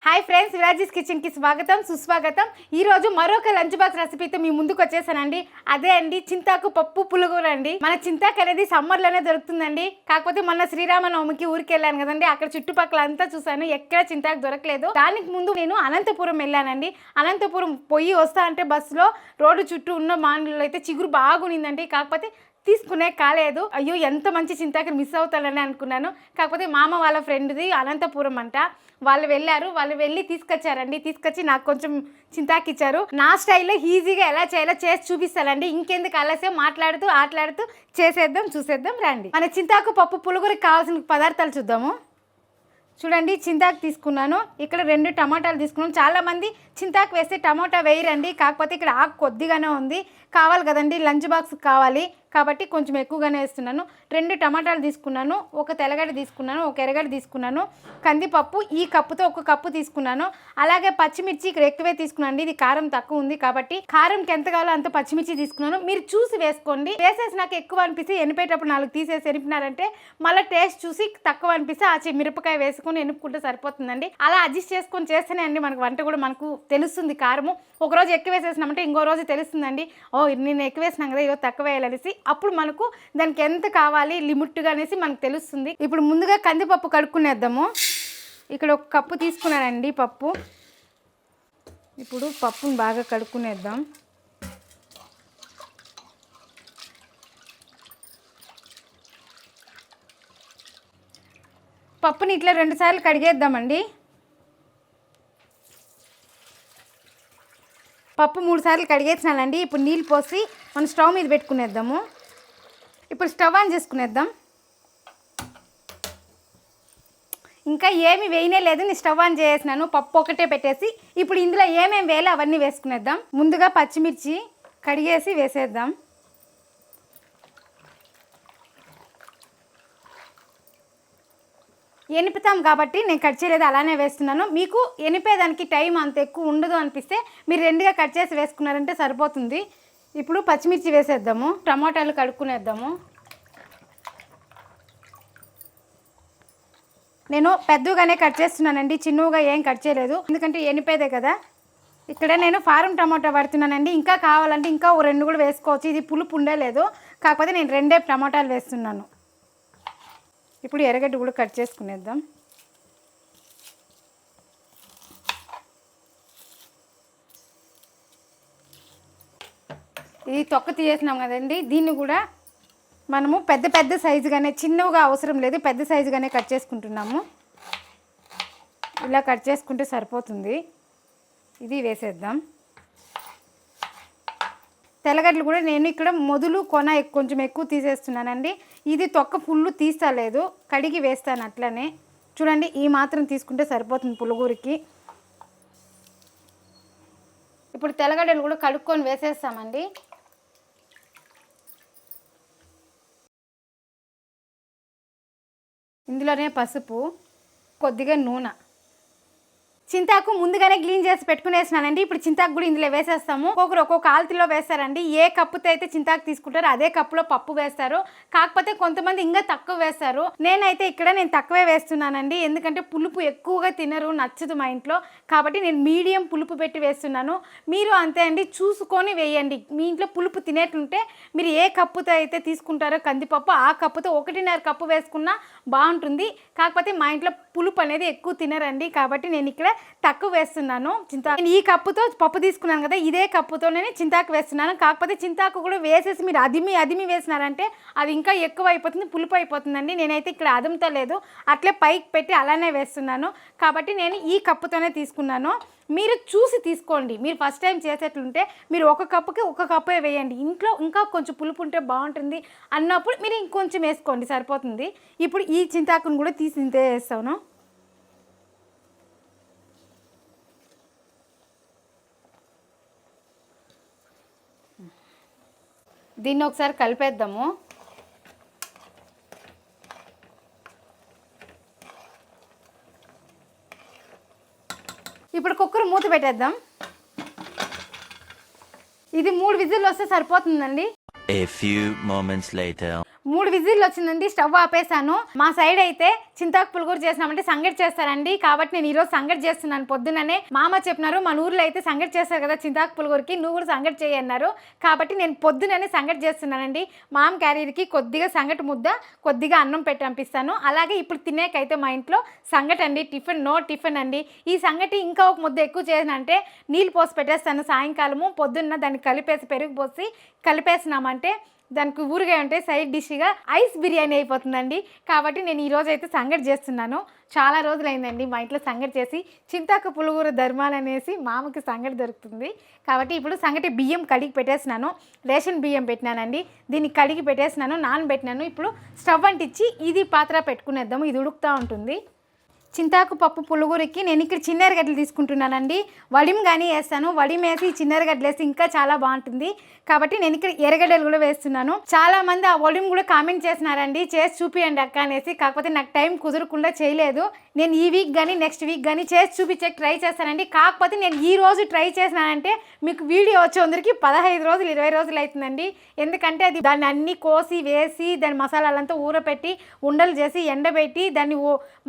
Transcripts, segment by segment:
Hi friends, విరాజీస్ కిచెన్కి స్వాగతం సుస్వాగతం. ఈరోజు మరొక లంచ్ బాక్స్ రెసిపీతో మీ ముందుకు వచ్చేసానండి. అదే అండి చింతాకు పప్పు పులుగుర అండి. మన చింతాకు అనేది సమ్మర్లోనే దొరుకుతుందండి. కాకపోతే మొన్న శ్రీరామనవమికి ఊరికి వెళ్ళాను కదండి, అక్కడ చుట్టుపక్కల అంతా చూసాను, ఎక్కడ చింతాకు దొరకలేదు. దానికి ముందు నేను అనంతపురం వెళ్ళానండి. అనంతపురం పోయి వస్తా అంటే బస్సులో రోడ్డు చుట్టూ ఉన్న మానవులు అయితే చిగురు బాగునిందండి. కాకపోతే తీసుకునే కాలేదు. అయ్యో ఎంత మంచి చింతాకుని మిస్ అవుతానని అనుకున్నాను. కాకపోతే మామ వాళ్ళ ఫ్రెండ్ది అనంతపురం అంట, వాళ్ళు వెళ్ళారు. వాళ్ళు వెళ్ళి తీసుకొచ్చారండి. తీసుకొచ్చి నాకు కొంచెం చింతాకు ఇచ్చారు. నా స్టైల్లో ఈజీగా ఎలా చేయాలో చేసి చూపిస్తానండి. ఇంకెందుకు ఆలస్యం, మాట్లాడుతూ ఆటలాడుతూ చేసేద్దాం, చూసేద్దాం రండి. మన చింతాకు పప్పు పులుగురికి కావాల్సిన పదార్థాలు చూద్దాము. చూడండి, చింతాకు తీసుకున్నాను. ఇక్కడ 2 టమాటాలు తీసుకున్నాను. చాలామంది చింతాకు వేస్తే టమాటా వేయరండి. కాకపోతే ఇక్కడ ఆకు కొద్దిగానే ఉంది, కావాలి కదండి, లంచ్ బాక్స్ కావాలి కాబట్టి కొంచెం ఎక్కువగానే వేస్తున్నాను. 2 టమాటాలు తీసుకున్నాను, ఒక తెల్లగడ్డ తీసుకున్నాను, ఒక ఎర్రగడ్డ తీసుకున్నాను, కందిపప్పు ఈ కప్పుతో 1 కప్పు తీసుకున్నాను. అలాగే పచ్చిమిర్చి ఇక్కడ ఎక్కువే తీసుకున్నాను. ఇది కారం తక్కువ ఉంది కాబట్టి కారంకి ఎంత కావాలో అంత పచ్చిమిర్చి తీసుకున్నాను. మీరు చూసి వేసుకోండి. వేసేసి నాకు ఎక్కువ అనిపిస్తే ఎనిపేటప్పుడు 4 తీసేసి ఎనిపినారంటే మళ్ళీ టేస్ట్ చూసి తక్కువ అనిపిస్తే ఆ మిరపకాయ వేసుకొని ఎనుపుకుంటే సరిపోతుందండి. అలా అడ్జస్ట్ చేసుకొని చేస్తేనే అండి మనకు వంట కూడా మనకు తెలుస్తుంది. కారము ఒకరోజు ఎక్కువ వేసేసినామంటే ఇంకో రోజు తెలుస్తుందండి, ఓ నేను ఎక్కువ వేసినాం కదా, ఈరోజు తక్కువ వేయాలనేసి. అప్పుడు మనకు దానికి ఎంత కావాలి లిమిట్గా అనేసి మనకు తెలుస్తుంది. ఇప్పుడు ముందుగా కందిపప్పు కడుక్కునేద్దాము. ఇక్కడ 1 కప్పు తీసుకున్నానండి పప్పు. ఇప్పుడు పప్పును బాగా కడుక్కునేద్దాం. పప్పుని ఇట్లా 2 సార్లు కడిగేద్దామండి. పప్పు 3 సార్లు కడిగేసినానండి. ఇప్పుడు నీళ్ళు పోసి మనం స్టవ్ మీద పెట్టుకునేద్దాము. ఇప్పుడు స్టవ్ ఆన్ చేసుకునేద్దాం. ఇంకా ఏమి వేయనే లేదు, నేను స్టవ్ ఆన్ చేసేసినాను. పప్పు ఒకటే పెట్టేసి ఇప్పుడు ఇందులో ఏమేమి వేయాలో అవన్నీ వేసుకునేద్దాం. ముందుగా పచ్చిమిర్చి కడిగేసి వేసేద్దాం. ఎనిపుతాం కాబట్టి నేను కట్ చేయలేదు, అలానే వేస్తున్నాను. మీకు ఎనిపేదానికి టైం అంత ఎక్కువ ఉండదు అనిపిస్తే మీరు 2గా కట్ చేసి వేసుకున్నారంటే సరిపోతుంది. ఇప్పుడు పచ్చిమిర్చి వేసేద్దాము. టమాటాలు కడుక్కునేద్దాము. నేను పెద్దగానే కట్ చేస్తున్నానండి, చిన్నగా ఏం కట్ చేయలేదు, ఎందుకంటే ఎనిపేదే కదా. ఇక్కడ నేను ఫారం టమాటా పడుతున్నానండి. ఇంకా కావాలంటే ఇంకా 2 కూడా వేసుకోవచ్చు. ఇది పులుపు ఉండలేదు, కాకపోతే నేను 2 టమాటాలు వేస్తున్నాను. ఇప్పుడు ఎర్రగడ్డ కూడా కట్ చేసుకునేద్దాం. ఇది తొక్క తీసేసినాం కదండి, దీన్ని కూడా మనము పెద్ద సైజుగానే, చిన్నగా అవసరం లేదు, పెద్ద సైజుగానే కట్ చేసుకుంటున్నాము. ఇలా కట్ చేసుకుంటే సరిపోతుంది. ఇది వేసేద్దాం. తెల్లగడ్డలు కూడా నేను ఇక్కడ మొదలు కొన కొంచెం ఎక్కువ తీసేస్తున్నానండి. ఇది తొక్క ఫుల్లు తీస్తలేదు, కడిగి వేస్తాను అట్లనే. చూడండి, ఈ మాత్రం తీసుకుంటే సరిపోతుంది పులుగూరికి. ఇప్పుడు తెల్లగడ్డలు కూడా కడుక్కొని వేసేస్తామండి. ఇందులోనే పసుపు, కొద్దిగా నూనె. చింతాకు ముందుగానే క్లీన్ చేసి పెట్టుకునేసినానండి. ఇప్పుడు చింతాకు కూడా ఇందులో వేసేస్తాము. ఒక్కొక్క ఆల్తిలో వేస్తారండి. ఏ కప్పుతో అయితే చింతాకు తీసుకుంటారో అదే కప్పులో పప్పు వేస్తారు. కాకపోతే కొంతమంది ఇంకా తక్కువ వేస్తారు. నేనైతే ఇక్కడ తక్కువే వేస్తున్నానండి, ఎందుకంటే పులుపు ఎక్కువగా తినరు, నచ్చదు మా ఇంట్లో. కాబట్టి నేను మీడియం పులుపు పెట్టి వేస్తున్నాను. మీరు అంతే అండి, చూసుకొని వేయండి. మీ ఇంట్లో పులుపు తినేట్లుంటే మీరు ఏ కప్పుతో అయితే తీసుకుంటారో కందిపప్పు, ఆ కప్పుతో 1.5 కప్పు వేసుకున్నా బాగుంటుంది. కాకపోతే మా ఇంట్లో పులుపు అనేది ఎక్కువ తినరండి, కాబట్టి నేను ఇక్కడ తక్కువ వేస్తున్నాను చింతాకు. నేను ఈ కప్పుతో పప్పు తీసుకున్నాను కదా, ఇదే కప్పుతో నేను చింతాకు వేస్తున్నాను. కాకపోతే చింతాకు కూడా వేసేసి మీరు అదిమి వేసినారంటే అది ఇంకా ఎక్కువ అయిపోతుంది, పులుపు అయిపోతుందండి. నేనైతే ఇక్కడ అదుముతో లేదు, అట్లే పైకి పెట్టి అలానే వేస్తున్నాను. కాబట్టి నేను ఈ కప్పుతోనే తీసుకున్నాను. మీరు చూసి తీసుకోండి. మీరు ఫస్ట్ టైం చేసేట్లుంటే మీరు 1 కప్పుకి 1 కప్పే వేయండి. ఇంట్లో ఇంకా కొంచెం పులుపు ఉంటే బాగుంటుంది అన్నప్పుడు మీరు ఇంకొంచెం వేసుకోండి, సరిపోతుంది. ఇప్పుడు ఈ చింతాకును కూడా తీసి ఇంతే వేస్తాను. దీన్ని ఒకసారి కలిపేద్దాము. ఇప్పుడు కుక్కర్ మూత పెట్టేద్దాం. ఇది 3 విజిల్ వస్తే సరిపోతుందండి. A few moments later. 3 విజిల్లు వచ్చిందండి. స్టవ్ ఆపేసాను. మా సైడ్ అయితే చింతాకు పులుగురు చేసినామంటే సంగటి చేస్తారండి. కాబట్టి నేను ఈరోజు సంగటి చేస్తున్నాను. పొద్దుననే మామ చెప్పినారు మన ఊర్లో అయితే సంగటి చేస్తారు కదా చింతాకు పులుగురికి, నువ్వు కూడా సంగటి చేయన్నారు. కాబట్టి నేను పొద్దుననే సంగటి చేస్తున్నానండి. మామ క్యారీర్కి కొద్దిగా సంగటి ముద్ద, కొద్దిగా అన్నం పెట్టి పంపిస్తాను. అలాగే ఇప్పుడు తినేకైతే మా ఇంట్లో సంగటి అండి. టిఫిన్ నో టిఫిన్ అండి. ఈ సంగటి ఇంకా ఒక ముద్ద ఎక్కువ చేసినంటే నీళ్ళు పోసి పెట్టేస్తాను. సాయంకాలము పొద్దున్న దాన్ని కలిపేసి పెరుగు పోసి కలిపేసినామంటే దానికి ఊరుగా ఉంటే సైడ్ డిష్గా ఐస్ బిర్యానీ అయిపోతుందండి. కాబట్టి నేను ఈరోజు అయితే సంగటి చేస్తున్నాను. చాలా రోజులైందండి మా ఇంట్లో సంగటి చేసి. చింతాకు పులుగురు ధర్మాలనేసి మామకి సంగటి దొరుకుతుంది. కాబట్టి ఇప్పుడు సంగటి బియ్యం కడిగి పెట్టేసినాను. రేషన్ బియ్యం పెట్టినానండి. దీన్ని కడిగి పెట్టేసినాను, నానబెట్టినాను. ఇప్పుడు స్టవ్ అంటించి ఇది పాత్ర పెట్టుకునేద్దాము. ఇది ఉడుకుతూ ఉంటుంది. చింతాకు పప్పు పులుగురికి నేను ఇక్కడ చిన్నెరగడ్డలు తీసుకుంటున్నానండి. వడిం కానీ వేస్తాను. వడిం వేసి చిన్నెరగడ్డలు వేసి ఇంకా చాలా బాగుంటుంది. కాబట్టి నేను ఇక్కడ ఎర్రగడ్డలు కూడా వేస్తున్నాను. చాలా మంది ఆ వడిం కూడా కామెంట్ చేసినారండి, చేసి చూపియండి అక్క అనేసి. కాకపోతే నాకు టైం కుదరకుండా చేయలేదు. నేను ఈ వీక్ కానీ నెక్స్ట్ వీక్ కానీ చేసి చూపించే ట్రై చేస్తానండి. కాకపోతే నేను ఈ రోజు ట్రై చేసినానంటే మీకు వీడియో వచ్చేందరికి 15 రోజులు 20 రోజులు అవుతుందండి. ఎందుకంటే అది దాన్ని అన్నీ కోసి వేసి దాని మసాలాలంతా ఊరపెట్టి ఉండలు చేసి ఎండబెట్టి దాన్ని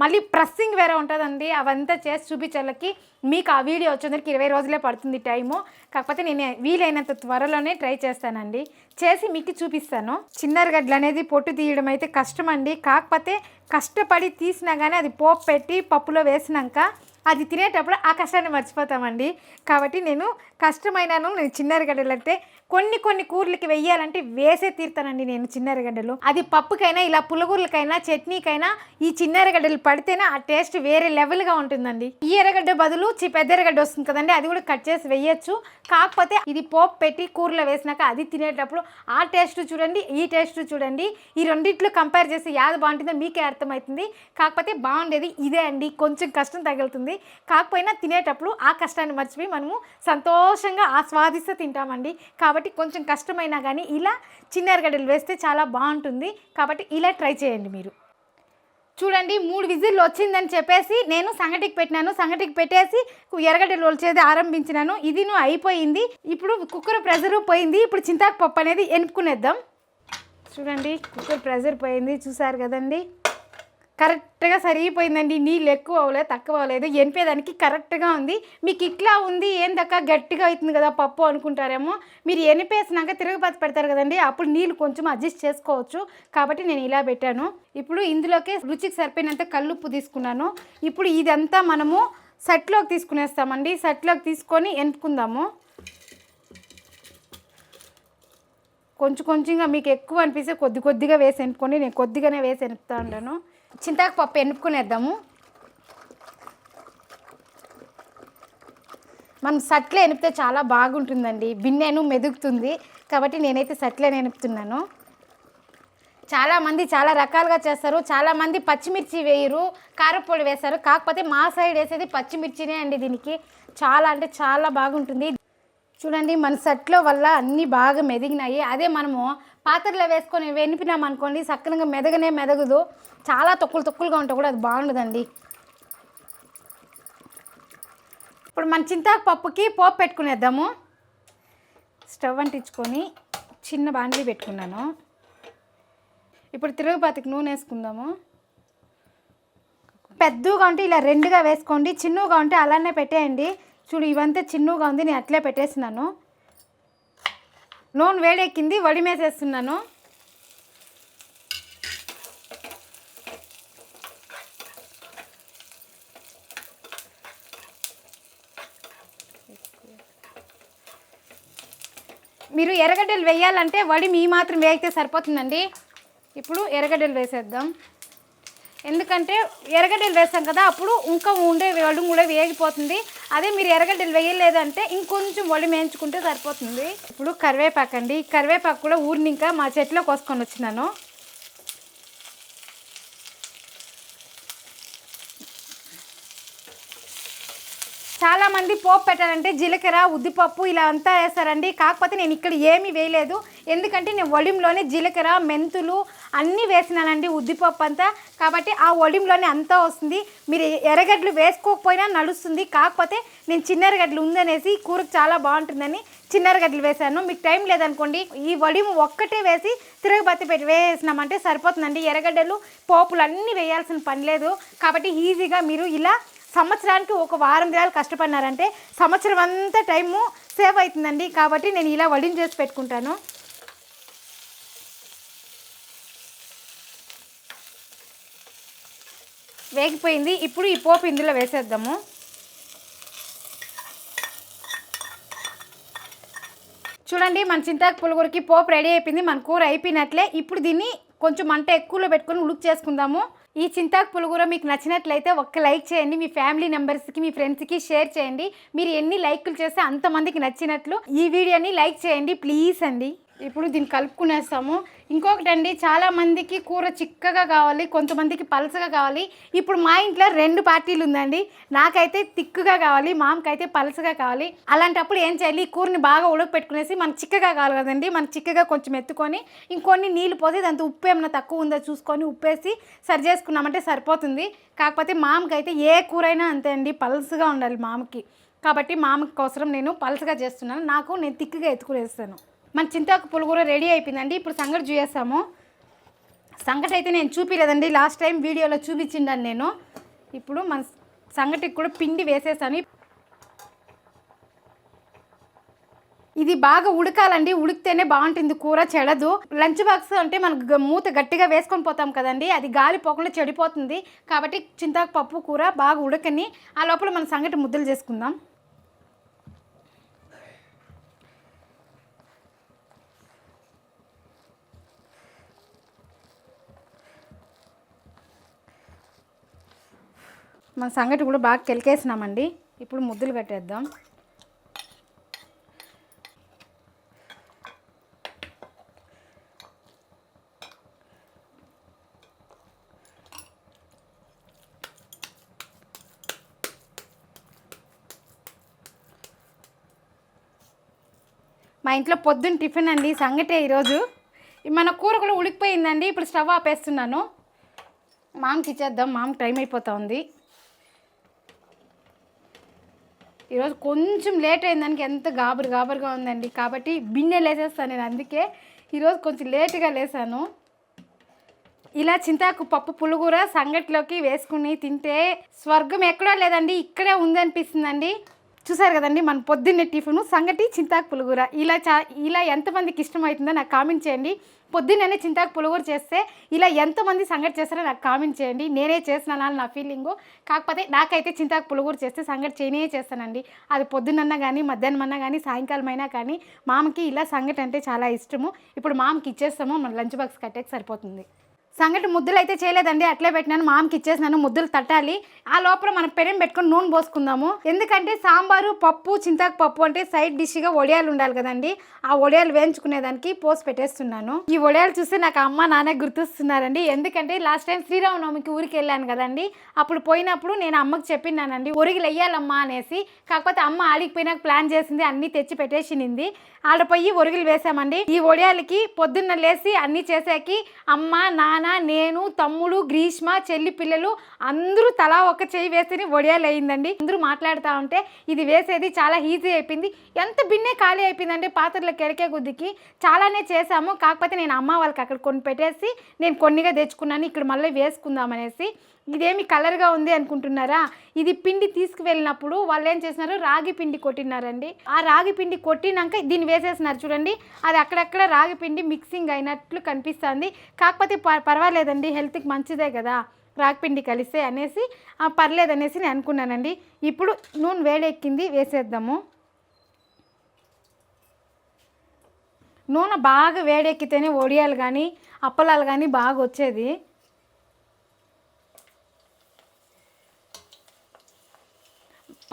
మళ్ళీ ప్రెస్సింగ్ వేరే ఉంటుందండి. అవంతా చేసి చూపించాలకి మీకు ఆ వీడియో వచ్చేందరికి 20 రోజులే పడుతుంది టైము. కాకపోతే నేను వీలైనంత త్వరలోనే ట్రై చేస్తానండి. చేసి మీకు చూపిస్తాను. చిన్నరగడ్డలు అనేది పొట్టు తీయడం అయితే కష్టం అండి. కాకపోతే కష్టపడి తీసినా కానీ అది పోపు పెట్టి పప్పులో వేసినాక అది తినేటప్పుడు ఆ కష్టాన్ని మర్చిపోతామండి. కాబట్టి నేను కష్టమైనాను. నేను చిన్నరగడ్డలు అంటే కొన్ని కూరలకి వెయ్యాలంటే వేసే తీరుతానండి నేను చిన్నరగడ్డలు. అది పప్పుకైనా ఇలా పులుగుర్లకైనా చట్నీకైనా ఈ చిన్నరగడ్డలు పడితేనే ఆ టేస్ట్ వేరే లెవెల్గా ఉంటుందండి. ఈ ఎర్రగడ్డ బదులు పెద్ద ఎర్రగడ్డ వస్తుంది కదండి, అది కూడా కట్ చేసి వేయచ్చు. కాకపోతే ఇది పోపు పెట్టి కూరలో వేసినాక అది తినేటప్పుడు ఆ టేస్ట్ చూడండి, ఈ టేస్ట్ చూడండి. ఈ రెండిట్లో కంపేర్ చేసి యాది బాగుంటుందో మీకే అర్థమవుతుంది. కాకపోతే బాగుండేది ఇదే అండి. కొంచెం కష్టం తగులుతుంది. కాకపోయినా తినేటప్పుడు ఆ కష్టాన్ని మర్చిపోయి మనము సంతోషంగా ఆస్వాదిస్తూ తింటామండి. కాబట్టి కొంచెం కష్టమైనా కానీ ఇలా చిన్న ఎర్రగడ్డలు వేస్తే చాలా బాగుంటుంది. కాబట్టి ఇలా ట్రై చేయండి మీరు. చూడండి 3 విజిల్లు వచ్చిందని చెప్పేసి నేను సంగటికి పెట్టినాను. సంగటికి పెట్టేసి ఎర్రగడ్డలు ఒలిచేది ఆరంభించినాను. ఇది అయిపోయింది. ఇప్పుడు కుక్కర్ ప్రెజర్ పోయింది. ఇప్పుడు చింతాకు పప్పు అనేది ఎనుపుకునేద్దాం. చూడండి కుక్కర్ ప్రెజర్ పోయింది, చూసారు కదండి. కరెక్ట్గా సరిగిపోయిందండి. నీళ్ళు ఎక్కువ అవ్వలేదు, తక్కువ అవ్వలేదు. ఎనిపేదానికి కరెక్ట్గా ఉంది. మీకు ఇట్లా ఉంది ఏందక్క గట్టిగా అవుతుంది కదా పప్పు అనుకుంటారేమో. మీరు ఎనిపేసినాక తిరగపాతి పెడతారు కదండి, అప్పుడు నీళ్ళు కొంచెం అడ్జస్ట్ చేసుకోవచ్చు. కాబట్టి నేను ఇలా పెట్టాను. ఇప్పుడు ఇందులోకి రుచికి సరిపోయినంత కల్లుప్పు తీసుకున్నాను. ఇప్పుడు ఇదంతా మనము సెట్లోకి తీసుకునేస్తామండి. సెట్లోకి తీసుకొని ఎనుపుకుందాము. కొంచెంగా మీకు ఎక్కువ అనిపిస్తే కొద్దిగా వేసి ఎనుపుకొని, నేను కొద్దిగానే వేసి ఎనుపుతా ఉన్నాను. చింతాకు పప్పు ఎనుపుకునేద్దాము. మనం సట్లో ఎనిపితే చాలా బాగుంటుందండి. బిన్నెను మెదుగుతుంది. కాబట్టి నేనైతే సట్లోనే ఎనుపుతున్నాను. చాలామంది చాలా రకాలుగా చేస్తారు. చాలామంది పచ్చిమిర్చి వేయరు, కారపొడి వేస్తారు. కాకపోతే మా సైడ్ వేసేది పచ్చిమిర్చినే అండి. దీనికి చాలా అంటే చాలా బాగుంటుంది. చూడండి మన సెట్లో వల్ల అన్నీ బాగా మెదిగినాయి. అదే మనము పాత్రలో వేసుకొని వెనిపినాం అనుకోండి, సక్కనంగా మెదగదు. చాలా తొక్కులుగా ఉంటే కూడా అది బాగుండదండి. ఇప్పుడు మన చింతాకు పప్పుకి పోపు పెట్టుకునేద్దాము. స్టవ్ అంటించుకొని చిన్న బాండీ పెట్టుకున్నాను. ఇప్పుడు తిరుగుబాతికి నూనె వేసుకుందాము. పెద్దగా ఉంటే ఇలా 2గా వేసుకోండి, చిన్నగా ఉంటే అలానే పెట్టేయండి. చూడు ఇవంతా చిన్నగా ఉంది, నేను అట్లే పెట్టేస్తున్నాను. నూనె వేడెక్కింది, వడిమేసేస్తున్నాను. మీరు ఎర్రగడ్డలు వేయాలంటే వడి మీ మాత్రం వేగితే సరిపోతుందండి. ఇప్పుడు ఎర్రగడ్డలు వేసేద్దాం. ఎందుకంటే ఎర్రగడ్డలు వేస్తాం కదా, అప్పుడు ఇంకా ఉండే వడి కూడా వేగిపోతుంది. అదే మీరు ఎర్రగడ్డలు వేయలేదంటే ఇంకొంచెం వడి వేయించుకుంటే సరిపోతుంది. ఇప్పుడు కరివేపాకు అండి. కరివేపాకు కూడా ఊరిని ఇంకా మా చెట్లో కోసుకొని వచ్చినాను. చాలామంది పోపు పెట్టాలంటే జీలకర్ర, ఉద్దిపప్పు ఇలా అంతా వేస్తారండి. కాకపోతే నేను ఇక్కడ ఏమీ వేయలేదు. ఎందుకంటే నేను వడింలోనే జీలకర్ర, మెంతులు, అన్నీ వేసినానండి ఉద్దిపప్పు అంతా. కాబట్టి ఆ ఒడింలోనే అంతా వస్తుంది. మీరు ఎర్రగడ్డలు వేసుకోకపోయినా నడుస్తుంది. కాకపోతే నేను చిన్న ఎర్రగడ్డలు ఉందనేసి కూరకు చాలా బాగుంటుందని చిన్న ఎర్రగడ్డలు వేసాను. మీకు టైం లేదనుకోండి ఈ వడిం ఒక్కటే వేసి తిరగబత్తి పెట్టి వేసినామంటే సరిపోతుందండి. ఎర్రగడ్డలు పోపులు అన్నీ వేయాల్సిన పని లేదు. కాబట్టి ఈజీగా మీరు ఇలా సంవత్సరానికి ఒక వారం దినాలు కష్టపడినారంటే సంవత్సరం అంతా టైము సేవ్ అవుతుందండి. కాబట్టి నేను ఇలా వడిం చేసి పెట్టుకుంటాను. వేగిపోయింది. ఇప్పుడు ఈ పోపు ఇందులో వేసేద్దాము. చూడండి మన చింతాకు పులుగురికి పోపు రెడీ అయిపోయింది. మన కూర అయిపోయినట్లే. ఇప్పుడు దీన్ని కొంచెం మంట ఎక్కువలో పెట్టుకొని ఉడుకు చేసుకుందాము. ఈ చింతాకు పులుగుర మీకు నచ్చినట్లయితే ఒక్క లైక్ చేయండి. మీ ఫ్యామిలీ మెంబర్స్కి మీ ఫ్రెండ్స్కి షేర్ చేయండి. మీరు ఎన్ని లైకులు చేస్తే అంతమందికి నచ్చినట్లు ఈ వీడియోని లైక్ చేయండి ప్లీజ్ అండి. ఇప్పుడు దీన్ని కలుపుకునేస్తాము. ఇంకొకటి అండి, చాలామందికి కూర చిక్కగా కావాలి, కొంతమందికి పలసగా కావాలి. ఇప్పుడు మా ఇంట్లో 2 పార్టీలు ఉందండి. నాకైతే తిక్కుగా కావాలి, మామకైతే పలసగా కావాలి. అలాంటప్పుడు ఏం చేయాలి, ఈ కూరని బాగా ఉడకపెట్టుకునేసి మనకు చిక్కగా కావాలి కదండి, మనకు చిక్కగా కొంచెం ఎత్తుకొని ఇంకొన్ని నీళ్ళు పోసి దాంతో ఉప్పు ఏమైనా తక్కువ ఉందో చూసుకొని ఉప్పేసి సరి చేసుకున్నామంటే సరిపోతుంది. కాకపోతే మామకైతే ఏ కూర అయినా అంతే అండి, పలసగా ఉండాలి మామకి. కాబట్టి మామకి కోసం నేను పలసగా చేస్తున్నాను. నేను తిక్కుగా ఎత్తుకునేస్తాను. మన చింతాకు పులుగుర రెడీ అయిపోయిందండి. ఇప్పుడు సంగటి చూసేస్తాము. సంగటి అయితే నేను చూపించలేదండి, లాస్ట్ టైం వీడియోలో చూపించిండాను నేను. ఇప్పుడు మన సంగటికి కూడా పిండి వేసేసాను. ఇది బాగా ఉడకాలండి, ఉడికితేనే బాగుంటుంది కూర, చెడదు. లంచ్ బాక్స్ అంటే మనకు మూత గట్టిగా వేసుకొని పోతాం కదండి, అది గాలి పోకుండా చెడిపోతుంది. కాబట్టి చింతాకు పప్పు కూర బాగా ఉడకని ఆ లోపల మన సంగటి ముద్దలు చేసుకుందాం. మన సంగటి కూడా బాగా కెలికేసినామండి. ఇప్పుడు ముద్దలు కట్టేద్దాం. మా ఇంట్లో పొద్దున్న టిఫిన్ అండి సంగటే ఈరోజు. మన కూర కూడా ఉడికిపోయిందండి. ఇప్పుడు స్టవ్ ఆపేస్తున్నాను. మామకి ఇచ్చేద్దాం, మామకి టైం అయిపోతా ఉంది. ఈరోజు కొంచెం లేట్ అయిందానికి ఎంత గాబరుగా ఉందండి. కాబట్టి బిన్నెలు వేసేస్తాను నేను, అందుకే ఈరోజు కొంచెం లేటుగా లేసాను. ఇలా చింతాకు పప్పు పులుగుర సంగటిలోకి వేసుకుని తింటే స్వర్గం ఎక్కడో లేదండి, ఇక్కడే ఉందనిపిస్తుందండి. చూసారు కదండి మన పొద్దున్నే టిఫిను సంగటి చింతాకు పులుగుర. ఇలా ఎంతమందికి ఇష్టమవుతుందో నాకు కామెంట్ చేయండి. పొద్దున్నే చింతాకు పులుగుర చేస్తే ఇలా ఎంతమంది సంగటి చేస్తారో నాకు కామెంట్ చేయండి. నేనే చేస్తున్నాను నా ఫీలింగు. కాకపోతే నాకైతే చింతాకు పులుగుర చేస్తే సంగటి చేస్తానండి. అది పొద్దున్నన్నా కానీ మధ్యాహ్నం అన్నా కానీ సాయంకాలం అయినా కానీ మామకి ఇలా సంగటి అంటే చాలా ఇష్టము. ఇప్పుడు మామకి ఇచ్చేస్తాము, మన లంచ్ బాక్స్ కట్టేకి సరిపోతుంది. సంగటి ముద్దలు అయితే చేయలేదండి, అట్లే పెట్టినాను. మామకి ఇచ్చేసినాను, ముద్దలు తట్టాలి. ఆ లోపల మనం పెనం పెట్టుకొని నూనె పోసుకుందాము. ఎందుకంటే సాంబారు పప్పు చింతాకు పప్పు అంటే సైడ్ డిష్గా వడియాలు ఉండాలి కదండి. ఆ వడియాలు వేయించుకునేదానికి పోసి పెట్టేస్తున్నాను. ఈ వడియాలు చూస్తే నాకు అమ్మ నాన్న గుర్తొస్తున్నారండి. ఎందుకంటే లాస్ట్ టైం శ్రీరామనవమికి ఊరికి వెళ్ళాను కదండి, అప్పుడు పోయినప్పుడు నేను అమ్మకి చెప్పినానండి ఒరిగిలు వెయ్యాలమ్మా అనేసి. కాకపోతే అమ్మ ఆడికిపోయినాక ప్లాన్ చేసింది, అన్నీ తెచ్చి పెట్టేసినింది. ఆడపోయి ఒరిగిలు వేసామండి. ఈ వడియాలకి పొద్దున్న లేసి అన్నీ చేసాకి అమ్మ నాన్న నేను తమ్ముడు గ్రీష్మ చెల్లి పిల్లలు అందరూ తలా ఒక చెయ్యి వేసి వడియాలు అయిందండి. అందరూ మాట్లాడుతూ ఉంటే ఇది వేసేది చాలా ఈజీ అయిపోయింది. ఎంత బిన్నే ఖాళీ అయిపోయిందంటే పాత్రలో కెరికే కొద్దికి చాలానే చేసాము. కాకపోతే నేను అమ్మ వాళ్ళకి అక్కడ కొన్ని పెట్టేసి నేను కొన్నిగా తెచ్చుకున్నాను, ఇక్కడ మళ్ళీ వేసుకుందామనేసి. ఇదేమి కలర్గా ఉంది అనుకుంటున్నారా, ఇది పిండి తీసుకువెళ్ళినప్పుడు వాళ్ళు ఏం చేసినారు, రాగి పిండి కొట్టినారండి. ఆ రాగి పిండి కొట్టినాక దీన్ని వేసేసినారు చూడండి. అది అక్కడక్కడ రాగి పిండి మిక్సింగ్ అయినట్లు కనిపిస్తుంది. కాకపోతే పర్వాలేదండి, హెల్త్కి మంచిదే కదా రాగి పిండి కలిస్తే అనేసి పర్లేదనేసి నేను అనుకున్నానండి. ఇప్పుడు నూనె వేడెక్కింది, వేసేద్దాము. నూనె బాగా వేడెక్కితేనే వడియాలు కానీ అప్పలాలు కానీ బాగా వచ్చేది.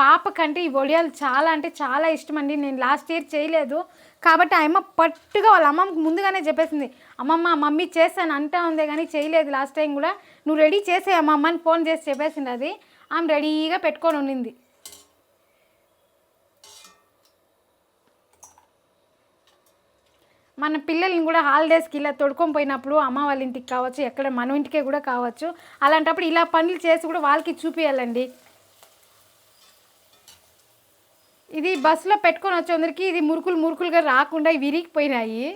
పాపకంటే ఈ వడియాలు చాలా అంటే చాలా ఇష్టం అండి. నేను లాస్ట్ ఇయర్ చేయలేదు కాబట్టి ఆ అమ్మ పట్టుగా వాళ్ళ అమ్మమ్మకి ముందుగానే చెప్పేసింది, అమ్మమ్మ మమ్మీ చేస్తాను అంటా ఉందే కానీ చేయలేదు లాస్ట్ టైం కూడా, నువ్వు రెడీ చేసే అమ్మమ్మ అని ఫోన్ చేసి చెప్పేసింది. అది ఆమె రెడీగా పెట్టుకొని ఉండింది. మన పిల్లల్ని కూడా హాలిడేస్కి ఇలా తొడుకొని పోయినప్పుడు అమ్మ వాళ్ళ ఇంటికి కావచ్చు, ఎక్కడ మన ఇంటికే కూడా కావచ్చు, అలాంటప్పుడు ఇలా పనులు చేసి కూడా వాళ్ళకి చూపించాలండి. ఇది బస్సులో పెట్టుకొని వచ్చేందరికి ఇది మురుకులుగా రాకుండా విరిగిపోయినాయి.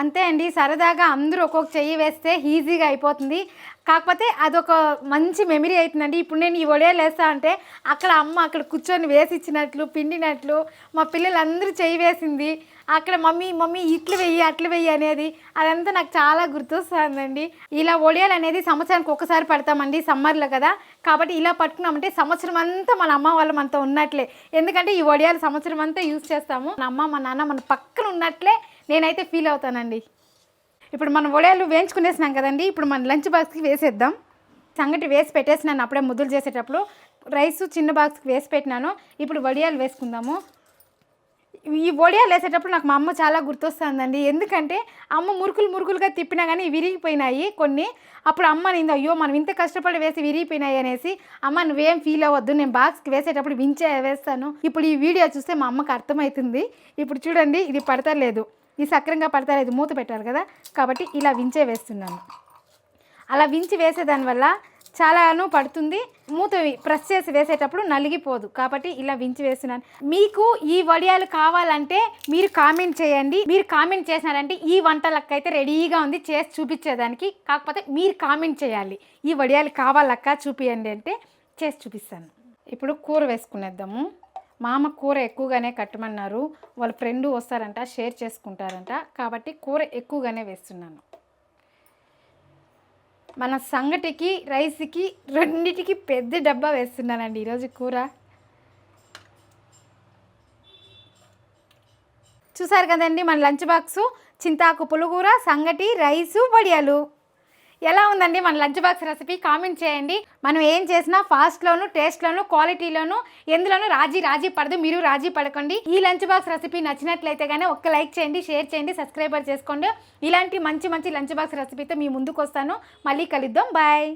అంతే అండి, సరదాగా అందరూ ఒక్కొక్క చెయ్యి వేస్తే ఈజీగా అయిపోతుంది. కాకపోతే అదొక మంచి మెమరీ అవుతుందండి. ఇప్పుడు నేను ఈ వడియాలు వేస్తా అంటే అక్కడ అమ్మ అక్కడ కూర్చొని వేసి ఇచ్చినట్లు, పిండినట్లు మా పిల్లలందరూ చెయ్యి వేసింది, అక్కడ మమ్మీ ఇట్లు వెయ్యి అట్లు వెయ్యి అనేది అదంతా నాకు చాలా గుర్తొస్తుందండి. ఇలా వడియాలు అనేది సంవత్సరానికి ఒకసారి పడతామండి, సమ్మర్లో కదా. కాబట్టి ఇలా పట్టుకున్నామంటే సంవత్సరం అంతా మన అమ్మ వాళ్ళు మనతో ఉన్నట్లే. ఎందుకంటే ఈ వడియాలు సంవత్సరం అంతా యూజ్ చేస్తాము. మన అమ్మ మా నాన్న మన పక్కన ఉన్నట్లే నేనైతే ఫీల్ అవుతానండి. ఇప్పుడు మనం వడియాలు వేయించుకునేసినాం కదండి, ఇప్పుడు మన లంచ్ బాక్స్కి వేసేద్దాం. సంగటి వేసి పెట్టేసినాను అప్పుడే ముద్దలు చేసేటప్పుడు. రైసు చిన్న బాక్స్కి వేసి పెట్టినాను. ఇప్పుడు వడియాలు వేసుకుందాము. ఈ వడియాలు వేసేటప్పుడు నాకు మా అమ్మ చాలా గుర్తొస్తుందండి. ఎందుకంటే అమ్మ మురుకులుగా తిప్పినా కానీ విరిగిపోయినాయి కొన్ని. అప్పుడు అమ్మ నింది, అయ్యో మనం ఇంత కష్టపడి వేసి విరిగిపోయినాయి అనేసి. అమ్మ నువ్వేం ఫీల్ అవ్వద్దు, నేను బాక్స్కి వేసేటప్పుడు వేస్తాను. ఇప్పుడు ఈ వీడియో చూస్తే మా అమ్మకు అర్థమవుతుంది. ఇప్పుడు చూడండి, ఇది పడతలేదు, ఇది సక్రంగా పడతలేదు, మూత పెట్టాలి కదా. కాబట్టి ఇలా వేస్తున్నాను. అలా వేసేదానివల్ల చాలాను పడుతుంది. మూత ప్రెస్ చేసి వేసేటప్పుడు నలిగిపోదు. కాబట్టి ఇలా వేస్తున్నాను. మీకు ఈ వడియాలు కావాలంటే మీరు కామెంట్ చేయండి. మీరు కామెంట్ చేసినారంటే ఈ వంటలకైతే రెడీగా ఉంది చేసి చూపించేదానికి. కాకపోతే మీరు కామెంట్ చేయాలి, ఈ వడియాలు కావాలక్క చూపియండి అంటే చేసి చూపిస్తాను. ఇప్పుడు కూర వేసుకునేద్దాము. మా అమ్మ కూర ఎక్కువగానే కట్టమన్నారు. వాళ్ళ ఫ్రెండ్ వస్తారంట, షేర్ చేసుకుంటారంట. కాబట్టి కూర ఎక్కువగానే వేస్తున్నాను. మన సంగటికి రైస్కి రెండిటికి పెద్ద డబ్బా వేస్తున్నానండి ఈరోజు కూర. చూసారు కదండి మన లంచ్ బాక్సు, చింతాకు పులుగూర, సంగటి, రైసు, వడియాలు. ఎలా ఉందండి మన లంచ్ బాక్స్ రెసిపీ? కామెంట్ చేయండి. మనం ఏం చేసినా ఫాస్ట్లోను, టేస్ట్లోను, క్వాలిటీలోను ఎందులోనూ రాజీ పడదు. మీరు రాజీ పడకండి. ఈ లంచ్ బాక్స్ రెసిపీ నచ్చినట్లయితే కానీ ఒక్క లైక్ చేయండి, షేర్ చేయండి, సబ్స్క్రైబర్ చేసుకోండి. ఇలాంటి మంచి లంచ్ బాక్స్ రెసిపీతో మీ ముందుకు వస్తాను. మళ్ళీ కలుద్దాం. బాయ్.